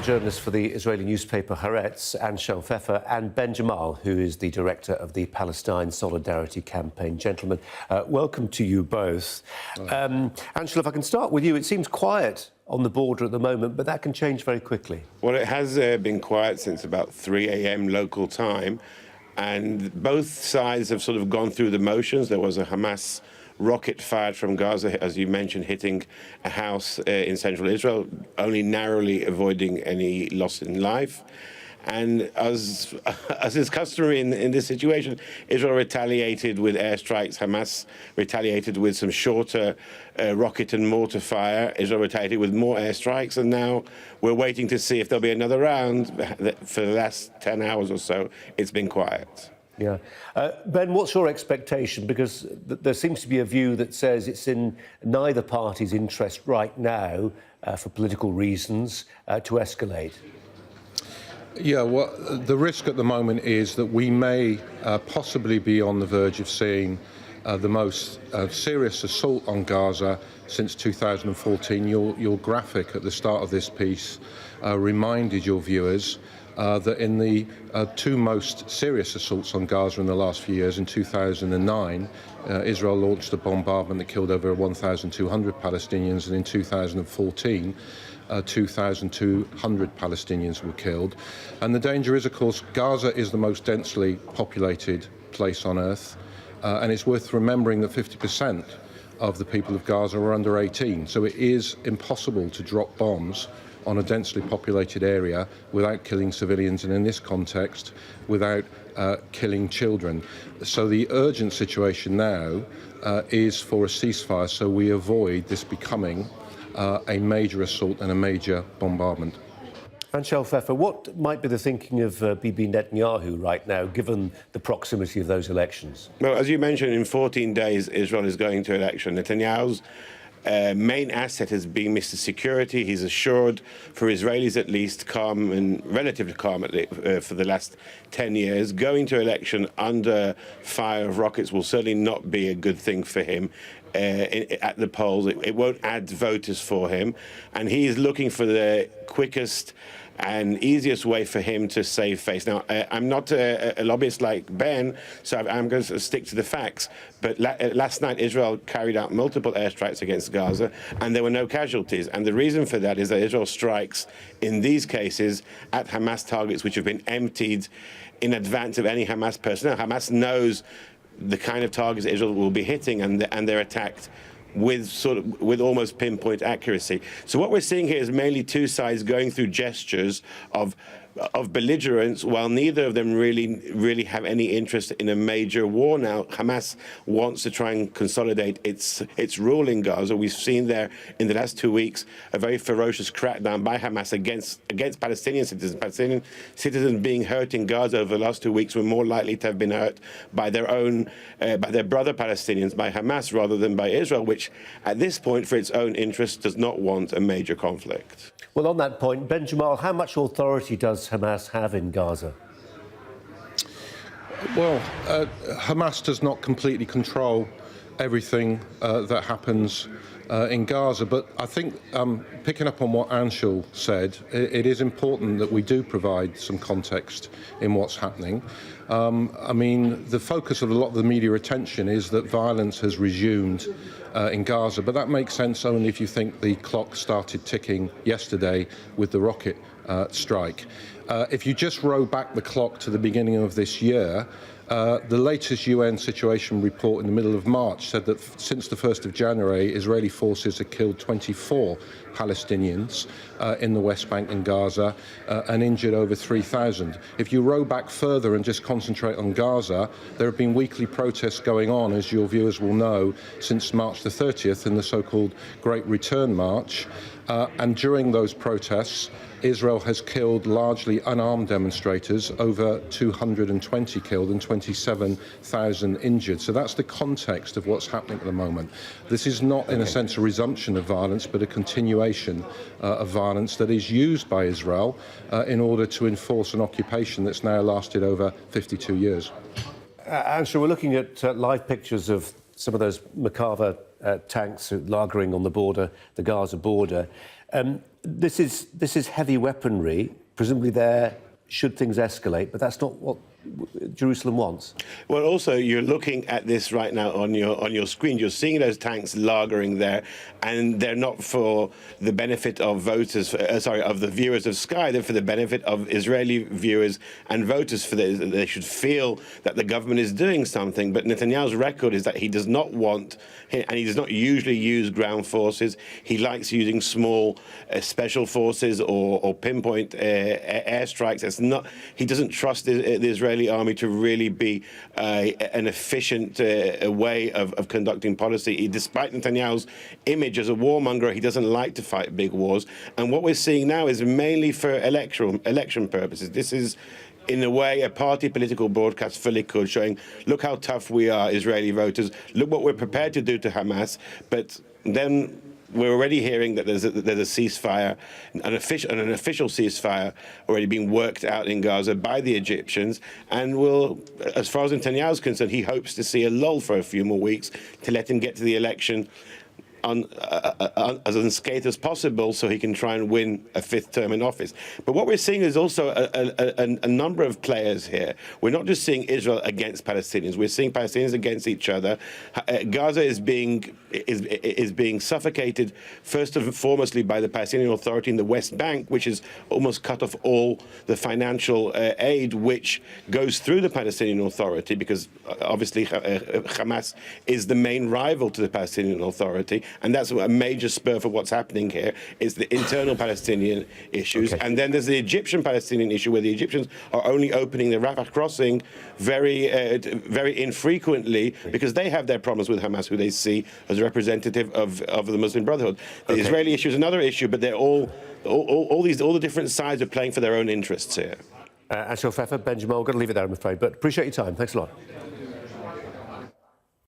journalist for the Israeli newspaper Haaretz, Anshel Pfeffer, and Ben Jamal, who is the director of the Palestine Solidarity Campaign. Gentlemen, welcome to you both. Anshel, if I can start with you, it seems quiet on the border at the moment, but that can change very quickly. Well, it has been quiet since about 3 a.m. local time, and both sides have sort of gone through the motions. There was a Hamas rocket fired from Gaza, as you mentioned, hitting a house in central Israel, only narrowly avoiding any loss in life. And as is customary in this situation, Israel retaliated with airstrikes. Hamas retaliated with some shorter rocket and mortar fire. Israel retaliated with more airstrikes, and now we're waiting to see if there'll be another round. For the last 10 hours or so, it's been quiet. Yeah. Ben, what's your expectation? Because there seems to be a view that says it's in neither party's interest right now, for political reasons, to escalate. Yeah, well, the risk at the moment is that we may possibly be on the verge of seeing the most serious assault on Gaza since 2014. Your graphic at the start of this piece reminded your viewers that in the two most serious assaults on Gaza in the last few years, in 2009, Israel launched a bombardment that killed over 1,200 Palestinians, and in 2014, 2,200 Palestinians were killed. And the danger is, of course, Gaza is the most densely populated place on earth, and it's worth remembering that 50% of the people of Gaza are under 18, so it is impossible to drop bombs on a densely populated area without killing civilians, and in this context, without killing children. So the urgent situation now is for a ceasefire, so we avoid this becoming a major assault and a major bombardment. Anshel Pfeffer, what might be the thinking of Bibi Netanyahu right now, given the proximity of those elections? Well, as you mentioned, in 14 days, Israel is going to election. Netanyahu's main asset has been Mr. Security. He's assured, for Israelis at least, calm and relatively calm for the last 10 years. Going to election under fire of rockets will certainly not be a good thing for him at the polls. It won't add voters for him. And he is looking for the quickest and easiest way for him to save face. Now, I'm not a lobbyist like Ben, so I'm going to stick to the facts. But last night, Israel carried out multiple airstrikes against Gaza, and there were no casualties. And the reason for that is that Israel strikes, in these cases, at Hamas targets which have been emptied in advance of any Hamas personnel. Hamas knows the kind of targets Israel will be hitting, and they're attacked with almost pinpoint accuracy. So what we're seeing here is mainly two sides going through gestures of belligerence, while neither of them really have any interest in a major war now. Hamas wants to try and consolidate its rule in Gaza. We've seen there in the last 2 weeks a very ferocious crackdown by Hamas against Palestinian citizens. Palestinian citizens being hurt in Gaza over the last 2 weeks were more likely to have been hurt by their own, by their brother Palestinians, by Hamas, rather than by Israel, which at this point, for its own interest, does not want a major conflict. Well, on that point, Ben Jamal, how much authority does Hamas have in Gaza? Well, Hamas does not completely control everything that happens in Gaza, but I think, picking up on what Anshel said, it is important that we do provide some context in what's happening. I mean, the focus of a lot of the media attention is that violence has resumed in Gaza, but that makes sense only if you think the clock started ticking yesterday with the rocket strike. If you just roll back the clock to the beginning of this year, the latest UN situation report in the middle of March said that since the 1st of January, Israeli forces have killed 24 Palestinians in the West Bank and Gaza and injured over 3,000. If you roll back further and just concentrate on Gaza, there have been weekly protests going on, as your viewers will know, since March the 30th in the so-called Great Return March. And during those protests, Israel has killed largely unarmed demonstrators, over 220 killed and 27,000 injured. So that's the context of what's happening at the moment. This is not, in a sense, a resumption of violence, but a continuation of violence that is used by Israel in order to enforce an occupation that's now lasted over 52 years. Ansha, we're looking at live pictures of some of those Merkava tanks lagering on the border, the Gaza border. this is heavy weaponry, presumably there should things escalate, but that's not what Jerusalem wants. Well, also, you're looking at this right now on your screen. You're seeing those tanks lagering there, and they're not for the benefit of voters, of the viewers of Sky. They're for the benefit of Israeli viewers and voters. They should feel that the government is doing something. But Netanyahu's record is that he does not want, and he does not usually use ground forces. He likes using small special forces or pinpoint airstrikes. He doesn't trust the Israeli army to really be an efficient way of conducting policy. Despite Netanyahu's image as a warmonger, he doesn't like to fight big wars. And what we're seeing now is mainly for election purposes. This is, in a way, a party political broadcast for Likud, showing, look how tough we are, Israeli voters. Look what we're prepared to do to Hamas. But then we're already hearing that there's a ceasefire, an official ceasefire already being worked out in Gaza by the Egyptians. And as far as Netanyahu's concerned, he hopes to see a lull for a few more weeks to let him get to the election as unscathed as possible, so he can try and win a fifth term in office. But what we're seeing is also a number of players here. We're not just seeing Israel against Palestinians. We're seeing Palestinians against each other. Gaza is being suffocated first and foremostly by the Palestinian Authority in the West Bank, which has almost cut off all the financial aid which goes through the Palestinian Authority, because obviously Hamas is the main rival to the Palestinian Authority. And that's a major spur for what's happening here, is the internal Palestinian issues. Okay. And then there's the Egyptian-Palestinian issue, where the Egyptians are only opening the Rafah crossing very infrequently, because they have their problems with Hamas, who they see as a representative of the Muslim Brotherhood. The Israeli issue is another issue, but they're all the different sides are playing for their own interests here. Anshel Pfeffer, Ben Jamal, got to leave it there, I'm afraid. But appreciate your time. Thanks a lot.